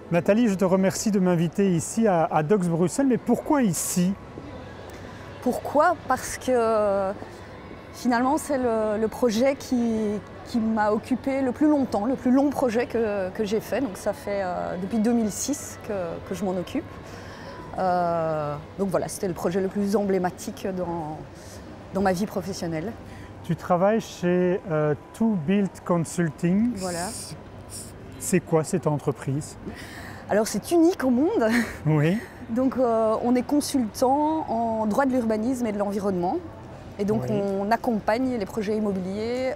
Nathalie, je te remercie de m'inviter ici à Docks Bruxelles, mais pourquoi ici? Pourquoi? Parce que finalement c'est le projet qui m'a occupé le plus longtemps, le plus long projet que j'ai fait. Donc ça fait depuis 2006 que je m'en occupe. Donc voilà, c'était le projet le plus emblématique dans ma vie professionnelle. Tu travailles chez To Build Consulting. Voilà. C'est quoi cette entreprise? Alors c'est unique au monde. Oui. Donc on est consultant en droit de l'urbanisme et de l'environnement. Et donc Oui. on accompagne les projets immobiliers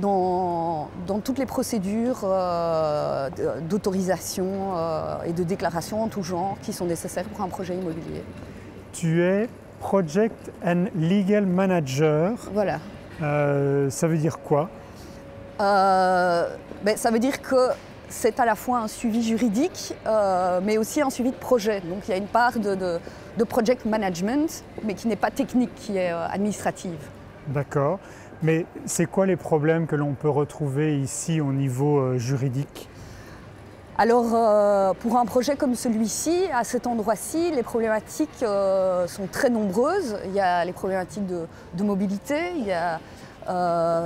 dans toutes les procédures d'autorisation et de déclaration en tout genre qui sont nécessaires pour un projet immobilier. Tu es Project and Legal Manager. Voilà. Ça veut dire quoi? Ça veut dire que c'est à la fois un suivi juridique, mais aussi un suivi de projet. Donc il y a une part de project management, mais qui n'est pas technique, qui est administrative. D'accord. Mais c'est quoi les problèmes que l'on peut retrouver ici au niveau juridique? Alors pour un projet comme celui-ci, à cet endroit-ci, les problématiques sont très nombreuses. Il y a les problématiques de mobilité, il y a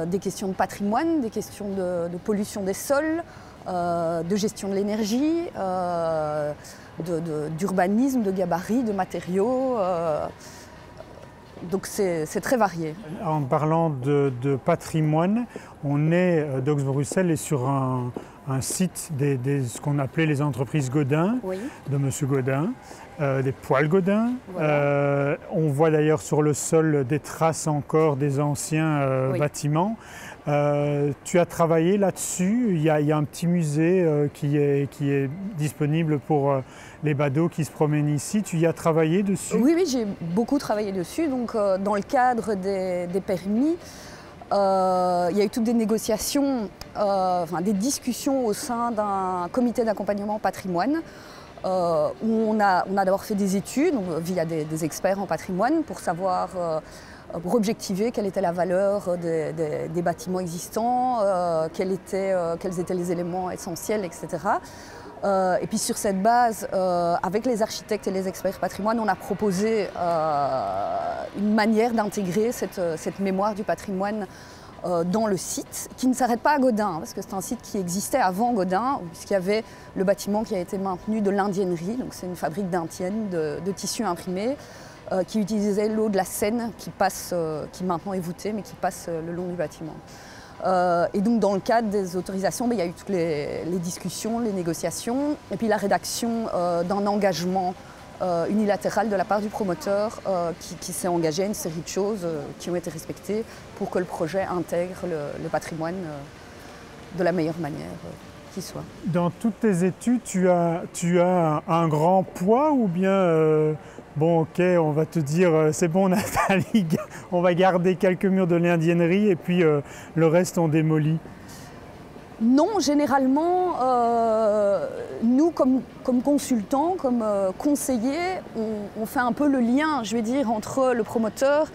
des questions de patrimoine, des questions de pollution des sols, de gestion de l'énergie, d'urbanisme, de gabarit, de matériaux. Donc c'est très varié. En parlant de patrimoine, Docks Bruxelles est sur un site ce qu'on appelait les entreprises Godin, Oui. de M. Godin, des poêles Godin. Voilà. On voit d'ailleurs sur le sol des traces encore des anciens Oui. bâtiments. Tu as travaillé là-dessus. Il y a un petit musée qui est disponible pour les badauds qui se promènent ici. Tu y as travaillé dessus? Oui, j'ai beaucoup travaillé dessus. Donc, dans le cadre des permis, il y a eu toutes des négociations, des discussions au sein d'un comité d'accompagnement patrimoine où on a d'abord fait des études donc, via des experts en patrimoine pour savoir, pour objectiver quelle était la valeur des bâtiments existants, quels étaient les éléments essentiels, etc. Et puis sur cette base, avec les architectes et les experts patrimoine, on a proposé une manière d'intégrer cette mémoire du patrimoine dans le site, qui ne s'arrête pas à Godin, parce que c'est un site qui existait avant Godin, puisqu'il y avait le bâtiment qui a été maintenu de l'Indiennerie, donc c'est une fabrique d'indiennes de tissus imprimés, qui utilisait l'eau de la Seine qui maintenant est voûtée, mais qui passe le long du bâtiment. Et donc dans le cadre des autorisations, il y a eu toutes les discussions, les négociations, et puis la rédaction d'un engagement unilatéral de la part du promoteur qui s'est engagé à une série de choses qui ont été respectées pour que le projet intègre le patrimoine de la meilleure manière qui soit. Dans toutes tes études, tu as un grand poids ou bien bon, ok, on va te dire, c'est bon Nathalie, on va garder quelques murs de l'Indiennerie et puis le reste on démolit? Non, généralement, nous comme consultants, comme conseillers, on fait un peu le lien, je vais dire, entre le promoteur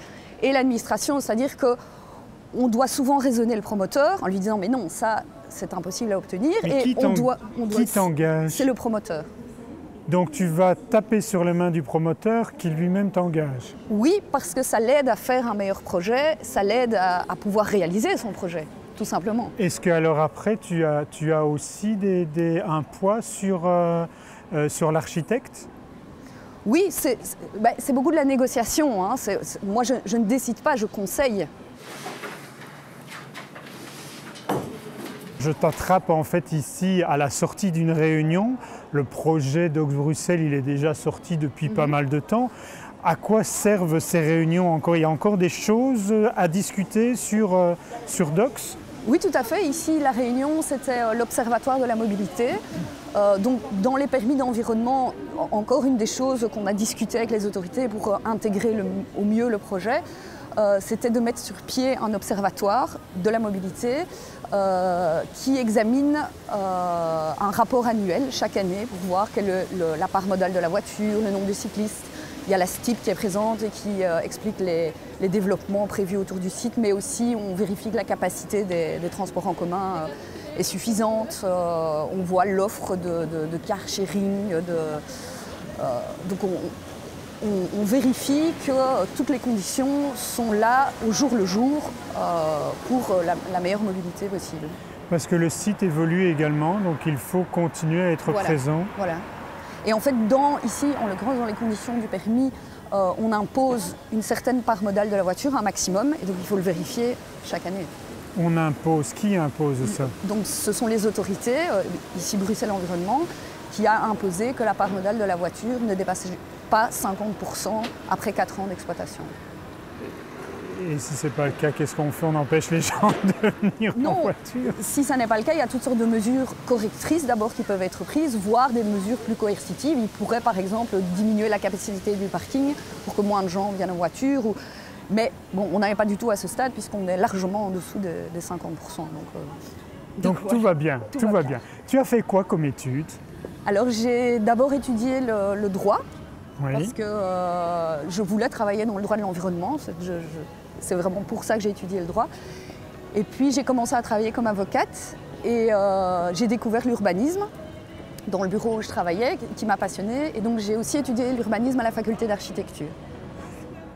et l'administration, c'est-à-dire qu'on doit souvent raisonner le promoteur en lui disant mais non, ça c'est impossible à obtenir. Mais et qui t'engage? C'est le promoteur. Donc tu vas taper sur les mains du promoteur qui lui-même t'engage? Oui, parce que ça l'aide à faire un meilleur projet, ça l'aide à pouvoir réaliser son projet, tout simplement. Est-ce que alors après tu as aussi un poids sur l'architecte? Oui, c'est beaucoup de la négociation. Hein. Moi je ne décide pas, je conseille. Je t'attrape en fait ici à la sortie d'une réunion. Le projet Docks Bruxelles, il est déjà sorti depuis pas mal de temps. À quoi servent ces réunions encore? Il y a encore des choses à discuter sur Docks? Oui, tout à fait. Ici, la réunion, c'était l'Observatoire de la mobilité. Donc, dans les permis d'environnement, encore une des choses qu'on a discuté avec les autorités pour intégrer au mieux le projet, c'était de mettre sur pied un observatoire de la mobilité qui examine un rapport annuel chaque année pour voir quelle est la part modale de la voiture, le nombre de cyclistes. Il y a la STIP qui est présente et qui explique les développements prévus autour du site, mais aussi on vérifie que la capacité des transports en commun est suffisante. On voit l'offre de car sharing. Donc on vérifie que toutes les conditions sont là au jour le jour pour la meilleure mobilité possible. Parce que le site évolue également, donc il faut continuer à être présent. Voilà. Et en fait, ici, en l'occurrence, dans les conditions du permis, on impose une certaine part modale de la voiture, un maximum, et donc il faut le vérifier chaque année. On impose, qui impose ça? Donc ce sont les autorités, ici Bruxelles Environnement, qui a imposé que la part modale de la voiture ne dépasse pas 50% après 4 ans d'exploitation. Et si ce n'est pas le cas, qu'est-ce qu'on fait? On empêche les gens de venir en voiture? Si ça n'est pas le cas, il y a toutes sortes de mesures correctrices d'abord qui peuvent être prises, voire des mesures plus coercitives. Il pourrait par exemple diminuer la capacité du parking pour que moins de gens viennent en voiture. Mais bon, on n'en est pas du tout à ce stade puisqu'on est largement en dessous des 50%. Donc tout va bien, tout va bien. Tu as fait quoi comme études? Alors j'ai d'abord étudié le droit. Oui. Parce que je voulais travailler dans le droit de l'environnement. C'est vraiment pour ça que j'ai étudié le droit. Et puis j'ai commencé à travailler comme avocate et j'ai découvert l'urbanisme dans le bureau où je travaillais, qui m'a passionnée. Et donc j'ai aussi étudié l'urbanisme à la faculté d'architecture.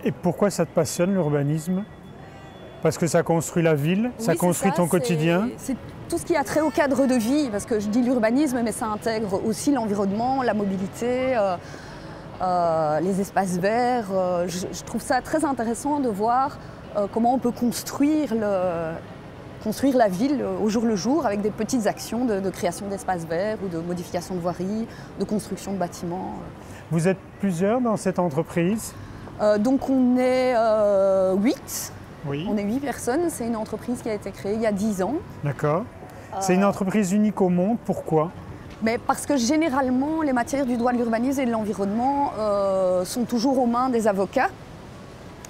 Et pourquoi ça te passionne l'urbanisme? Parce que ça construit la ville, ça construit ton quotidien? C'est tout ce qui a trait au cadre de vie, parce que je dis l'urbanisme, mais ça intègre aussi l'environnement, la mobilité. Les espaces verts. Je trouve ça très intéressant de voir comment on peut construire la ville au jour le jour avec des petites actions de création d'espaces verts ou de modification de voiries, de construction de bâtiments. Vous êtes plusieurs dans cette entreprise? Donc on est 8. Oui. On est 8 personnes. C'est une entreprise qui a été créée il y a 10 ans. D'accord. C'est une entreprise unique au monde. Pourquoi? Mais parce que généralement, les matières du droit de l'urbanisme et de l'environnement sont toujours aux mains des avocats.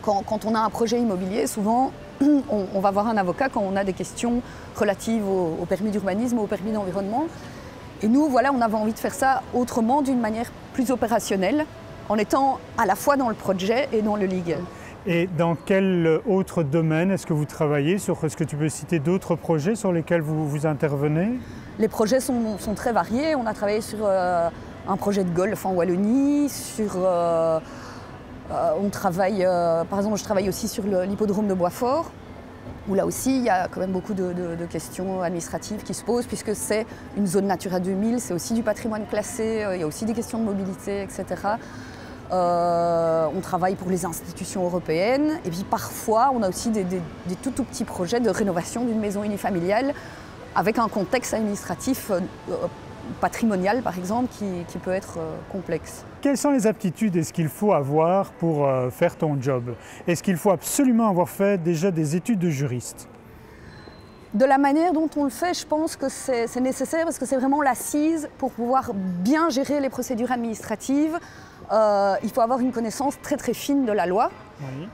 Quand on a un projet immobilier, souvent, on va voir un avocat quand on a des questions relatives au permis d'urbanisme ou au permis d'environnement. Et nous, voilà, on avait envie de faire ça autrement, d'une manière plus opérationnelle, en étant à la fois dans le projet et dans le legal. Et dans quel autre domaine est-ce que vous travaillez? Est-ce que tu peux citer d'autres projets sur lesquels vous intervenez? Les projets sont très variés. On a travaillé sur un projet de golf en Wallonie, on travaille, par exemple, je travaille aussi sur l'hippodrome de Boisfort, où là aussi il y a quand même beaucoup de questions administratives qui se posent, puisque c'est une zone Natura 2000, c'est aussi du patrimoine classé, il y a aussi des questions de mobilité, etc. On travaille pour les institutions européennes, et puis parfois on a aussi des tout petits projets de rénovation d'une maison unifamiliale, avec un contexte administratif patrimonial, par exemple, qui peut être complexe. Quelles sont les aptitudes et ce qu'il faut avoir pour faire ton job? Est-ce qu'il faut absolument avoir fait déjà des études de juriste? De la manière dont on le fait, je pense que c'est nécessaire parce que c'est vraiment l'assise pour pouvoir bien gérer les procédures administratives. Il faut avoir une connaissance très très fine de la loi. Oui.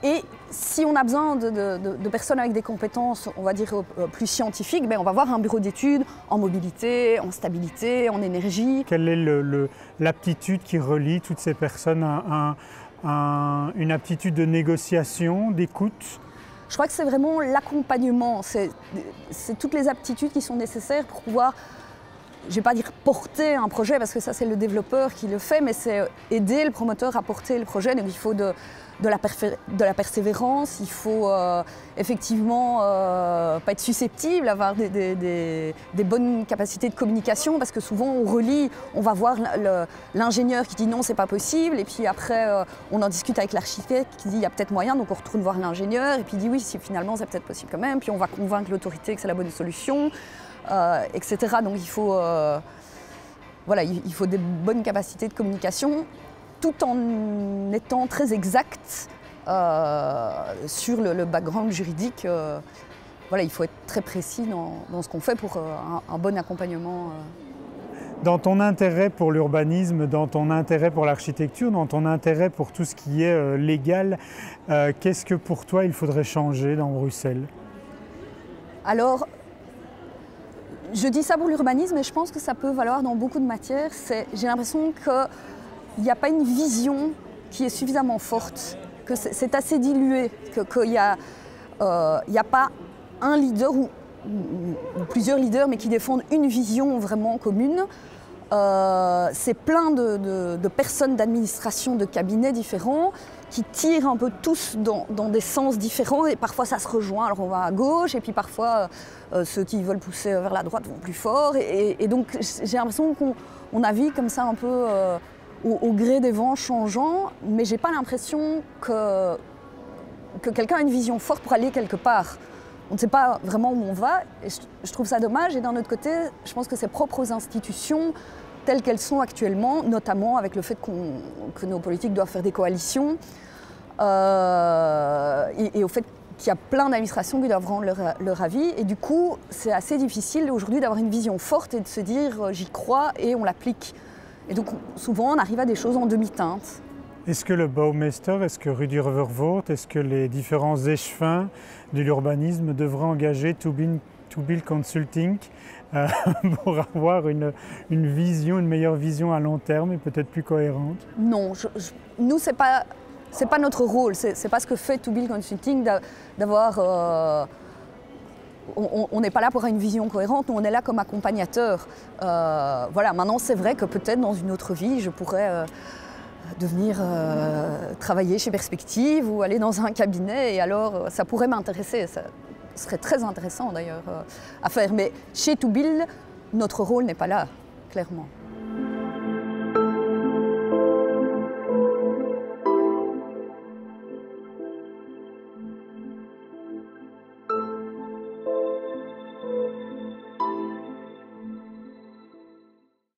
Et si on a besoin de personnes avec des compétences, on va dire, plus scientifiques, on va voir un bureau d'études en mobilité, en stabilité, en énergie. Quelle est l'aptitude qui relie toutes ces personnes à une aptitude de négociation, d'écoute? Je crois que c'est vraiment l'accompagnement, c'est toutes les aptitudes qui sont nécessaires pour pouvoir, je ne vais pas dire porter un projet parce que ça c'est le développeur qui le fait, mais c'est aider le promoteur à porter le projet. Donc il faut de la persévérance, il faut effectivement pas être susceptible, avoir des bonnes capacités de communication, parce que souvent on relie, on va voir l'ingénieur qui dit non c'est pas possible, et puis après on en discute avec l'architecte qui dit il y a peut-être moyen, donc on retourne voir l'ingénieur et puis il dit oui si finalement c'est peut-être possible quand même, puis on va convaincre l'autorité que c'est la bonne solution. Etc. Donc il faut des bonnes capacités de communication tout en étant très exact sur le background juridique. Il faut être très précis dans ce qu'on fait pour un bon accompagnement. Dans ton intérêt pour l'urbanisme, dans ton intérêt pour l'architecture, dans ton intérêt pour tout ce qui est légal, qu'est-ce que pour toi il faudrait changer dans Bruxelles? Alors, je dis ça pour l'urbanisme, mais je pense que ça peut valoir dans beaucoup de matières. J'ai l'impression qu'il n'y a pas une vision qui est suffisamment forte, que c'est assez dilué, qu'il n'y a pas un leader ou ou plusieurs leaders, mais qui défendent une vision vraiment commune. C'est plein de personnes d'administration, de cabinets différents qui tirent un peu tous dans des sens différents et parfois ça se rejoint, alors on va à gauche et puis parfois ceux qui veulent pousser vers la droite vont plus fort et donc j'ai l'impression qu'on navigue comme ça un peu au gré des vents changeants, mais j'ai pas l'impression que quelqu'un a une vision forte pour aller quelque part. On ne sait pas vraiment où on va et je trouve ça dommage et d'un autre côté je pense que c'est propre aux institutions telles qu'elles sont actuellement, notamment avec le fait que nos politiques doivent faire des coalitions et au fait qu'il y a plein d'administrations qui doivent rendre leur avis et du coup c'est assez difficile aujourd'hui d'avoir une vision forte et de se dire j'y crois et on l'applique. Et donc souvent on arrive à des choses en demi-teinte. Est-ce que le Bouwmeester, est-ce que Rudy Reuvervoort, est-ce que les différents échevins de l'urbanisme devraient engager To Build Consulting pour avoir une vision, une meilleure vision à long terme et peut-être plus cohérente? Non, nous c'est pas notre rôle, c'est pas ce que fait To Build Consulting d'avoir... on n'est pas là pour avoir une vision cohérente, nous on est là comme accompagnateur. Voilà, maintenant c'est vrai que peut-être dans une autre vie je pourrais... devenir travailler chez Perspective ou aller dans un cabinet et alors ça pourrait m'intéresser, ça serait très intéressant d'ailleurs à faire. Mais chez To Build, notre rôle n'est pas là, clairement.